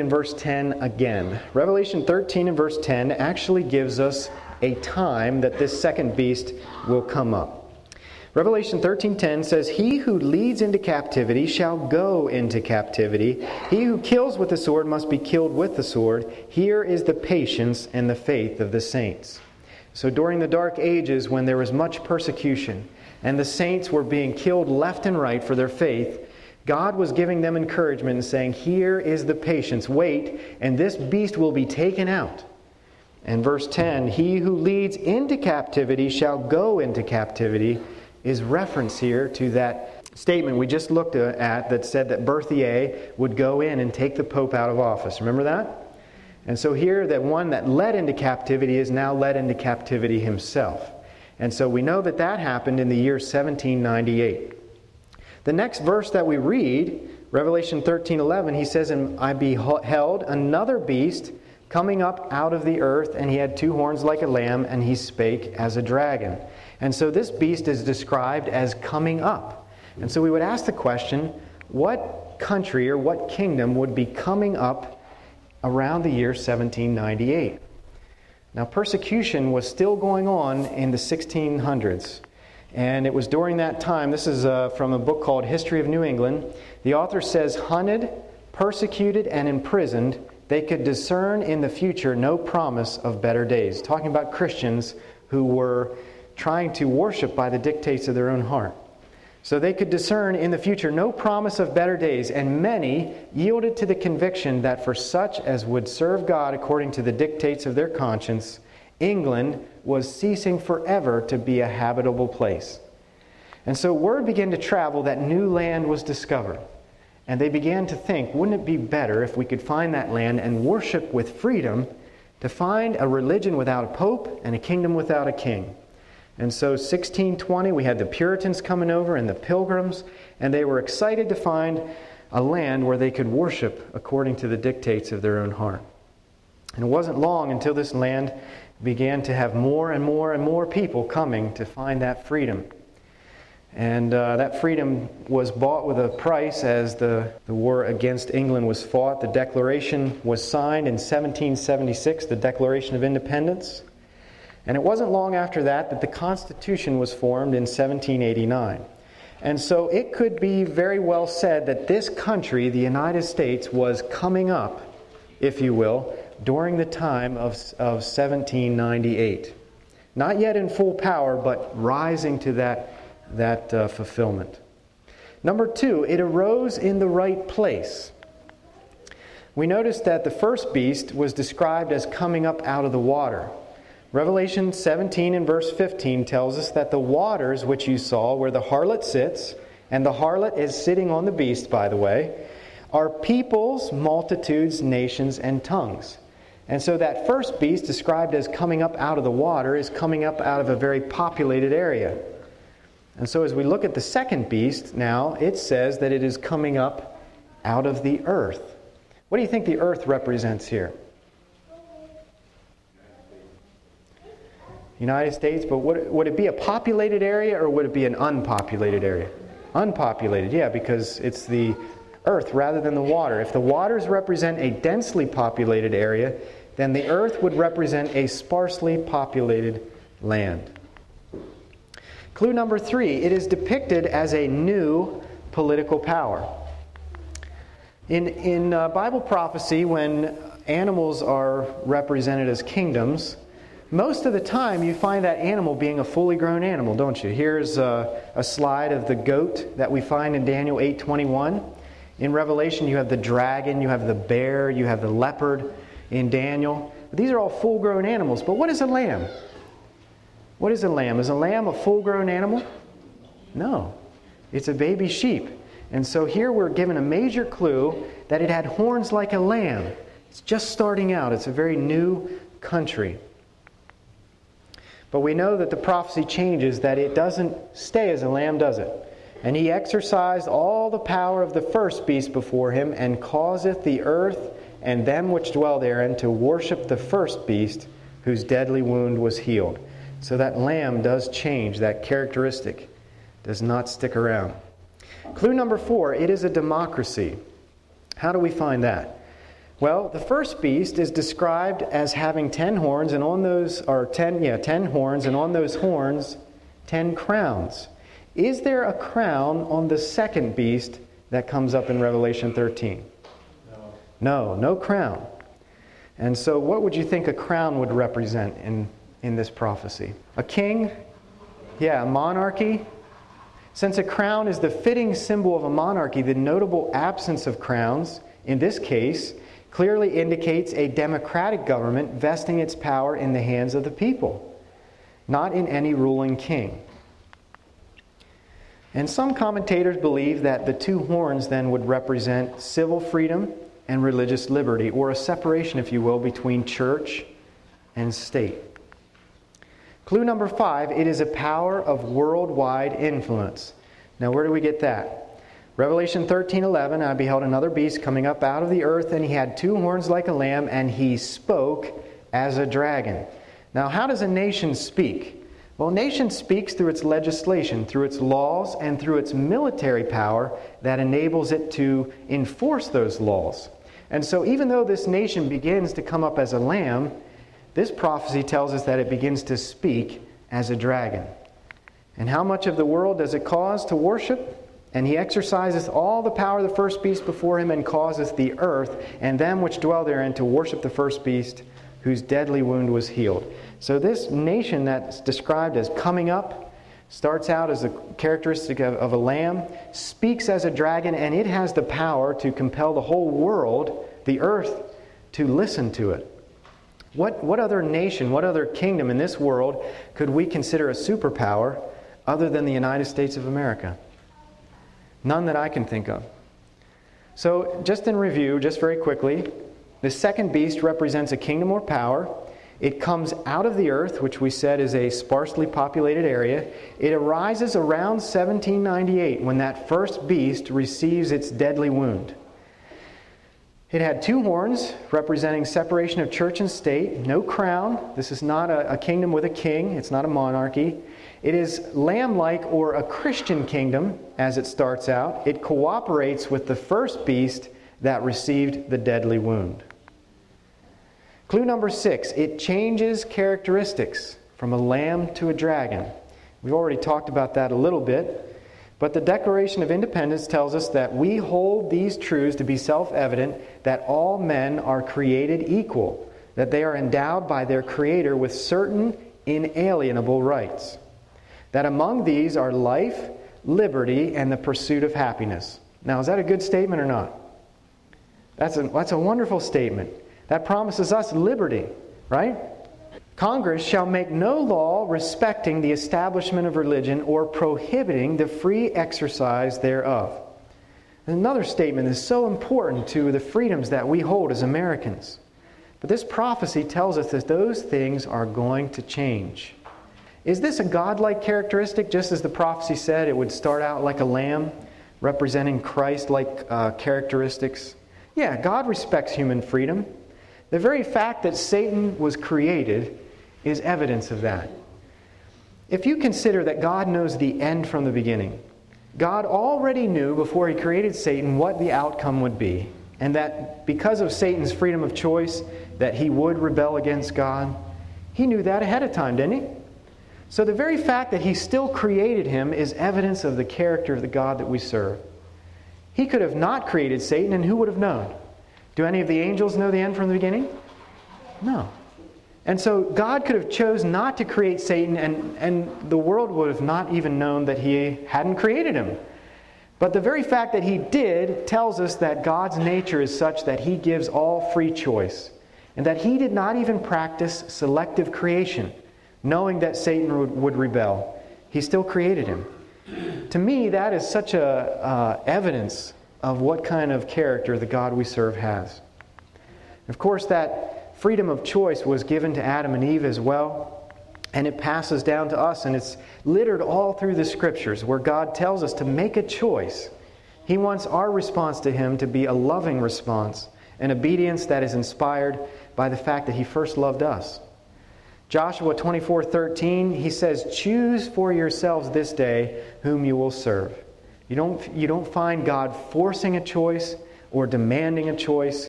In verse 10 again. Revelation 13 and verse 10 actually gives us a time that this second beast will come up. Revelation 13:10 says, "He who leads into captivity shall go into captivity. He who kills with the sword must be killed with the sword. Here is the patience and the faith of the saints." So during the dark ages, when there was much persecution and the saints were being killed left and right for their faith, God was giving them encouragement and saying, here is the patience. Wait, and this beast will be taken out. And verse 10, "He who leads into captivity shall go into captivity," is reference here to that statement we just looked at that said that Berthier would go in and take the Pope out of office. Remember that? And so here, that one that led into captivity is now led into captivity himself. And so we know that that happened in the year 1798. The next verse that we read, Revelation 13:11, he says, "And I beheld another beast coming up out of the earth, and he had two horns like a lamb, and he spake as a dragon." And so this beast is described as coming up. And so we would ask the question, what country or what kingdom would be coming up around the year 1798? Now, persecution was still going on in the 1600s. And it was during that time, this is from a book called History of New England. The author says, "Hunted, persecuted, and imprisoned, they could discern in the future no promise of better days." Talking about Christians who were trying to worship by the dictates of their own heart. So they could discern in the future no promise of better days, and many yielded to the conviction that for such as would serve God according to the dictates of their conscience, England was ceasing forever to be a habitable place. And so word began to travel that new land was discovered. And they began to think, wouldn't it be better if we could find that land and worship with freedom, to find a religion without a pope and a kingdom without a king? And so 1620, we had the Puritans coming over and the Pilgrims, and they were excited to find a land where they could worship according to the dictates of their own heart. And it wasn't long until this land began to have more and more and more people coming to find that freedom. And that freedom was bought with a price as the war against England was fought. The Declaration was signed in 1776, the Declaration of Independence. And it wasn't long after that the Constitution was formed in 1789. And so it could be very well said that this country, the United States, was coming up, if you will, during the time of 1798. Not yet in full power, but rising to that fulfillment. Number two, it arose in the right place. We noticed that the first beast was described as coming up out of the water. Revelation 17 and verse 15 tells us that the waters which you saw, where the harlot sits, and the harlot is sitting on the beast, by the way, are peoples, multitudes, nations, and tongues. And so that first beast, described as coming up out of the water, is coming up out of a very populated area. And so as we look at the second beast now, it says that it is coming up out of the earth. What do you think the earth represents here? United States, but would it be a populated area or would it be an unpopulated area? Unpopulated, yeah, because it's the earth rather than the water. If the waters represent a densely populated area, then the earth would represent a sparsely populated land. Clue number three, it is depicted as a new political power. In Bible prophecy, when animals are represented as kingdoms, most of the time you find that animal being a fully grown animal, don't you? Here's a slide of the goat that we find in Daniel 8:21. In Revelation you have the dragon, you have the bear, you have the leopard in Daniel. These are all full-grown animals. But what is a lamb? What is a lamb? Is a lamb a full-grown animal? No. It's a baby sheep. And so here we're given a major clue that it had horns like a lamb. It's just starting out. It's a very new country. But we know that the prophecy changes, that it doesn't stay as a lamb, does it? "And he exercised all the power of the first beast before him, and causeth the earth and them which dwell therein to worship the first beast, whose deadly wound was healed." So that lamb does change. That characteristic does not stick around. Clue number four, it is a democracy. How do we find that? Well, the first beast is described as having 10 horns, and on those are 10 horns, and on those horns 10 crowns. Is there a crown on the second beast that comes up in Revelation 13? No crown. And so what would you think a crown would represent in this prophecy? A king? Yeah, a monarchy? Since a crown is the fitting symbol of a monarchy, the notable absence of crowns, in this case, clearly indicates a democratic government vesting its power in the hands of the people, not in any ruling king. And some commentators believe that the 2 horns then would represent civil freedom and religious liberty, or a separation, if you will, between church and state. Clue number 5, it is a power of worldwide influence. Now, where do we get that? Revelation 13:11, I beheld another beast coming up out of the earth, and he had 2 horns like a lamb, and he spoke as a dragon. Now, how does a nation speak? Well, a nation speaks through its legislation, through its laws, and through its military power that enables it to enforce those laws. And so even though this nation begins to come up as a lamb, this prophecy tells us that it begins to speak as a dragon. And how much of the world does it cause to worship? And he exerciseth all the power of the first beast before him, and causeth the earth and them which dwell therein to worship the first beast, whose deadly wound was healed. So this nation that's described as coming up starts out as a characteristic of a lamb, speaks as a dragon, and it has the power to compel the whole world, the earth, to listen to it. What other nation, what other kingdom in this world could we consider a superpower other than the United States of America? None that I can think of. So just in review, just very quickly, the second beast represents a kingdom or power. It comes out of the earth, which we said is a sparsely populated area. It arises around 1798 when that first beast receives its deadly wound. It had 2 horns representing separation of church and state. No crown. This is not a kingdom with a king. It's not a monarchy. It is lamb-like, or a Christian kingdom as it starts out. It cooperates with the first beast that received the deadly wound. Clue number 6, it changes characteristics from a lamb to a dragon. We've already talked about that a little bit, but the Declaration of Independence tells us that we hold these truths to be self-evident, that all men are created equal, that they are endowed by their Creator with certain inalienable rights, that among these are life, liberty, and the pursuit of happiness. Now, is that a good statement or not? That's a wonderful statement. That promises us liberty, right? Congress shall make no law respecting the establishment of religion or prohibiting the free exercise thereof. Another statement is so important to the freedoms that we hold as Americans. But this prophecy tells us that those things are going to change. Is this a godlike characteristic? Just as the prophecy said, it would start out like a lamb, representing Christ-like characteristics. Yeah, God respects human freedom. The very fact that Satan was created is evidence of that. If you consider that God knows the end from the beginning, God already knew before He created Satan what the outcome would be, and that because of Satan's freedom of choice, that he would rebel against God. He knew that ahead of time, didn't He? So the very fact that He still created him is evidence of the character of the God that we serve. He could have not created Satan, and who would have known? Do any of the angels know the end from the beginning? No. And so God could have chosen not to create Satan, and the world would have not even known that He hadn't created him. But the very fact that He did tells us that God's nature is such that He gives all free choice, and that He did not even practice selective creation, knowing that Satan would rebel. He still created him. To me, that is such a evidence of what kind of character the God we serve has. Of course, that freedom of choice was given to Adam and Eve as well, and it passes down to us, and it's littered all through the Scriptures where God tells us to make a choice. He wants our response to Him to be a loving response, an obedience that is inspired by the fact that He first loved us. Joshua 24:13, he says, "Choose for yourselves this day whom you will serve." You don't find God forcing a choice or demanding a choice.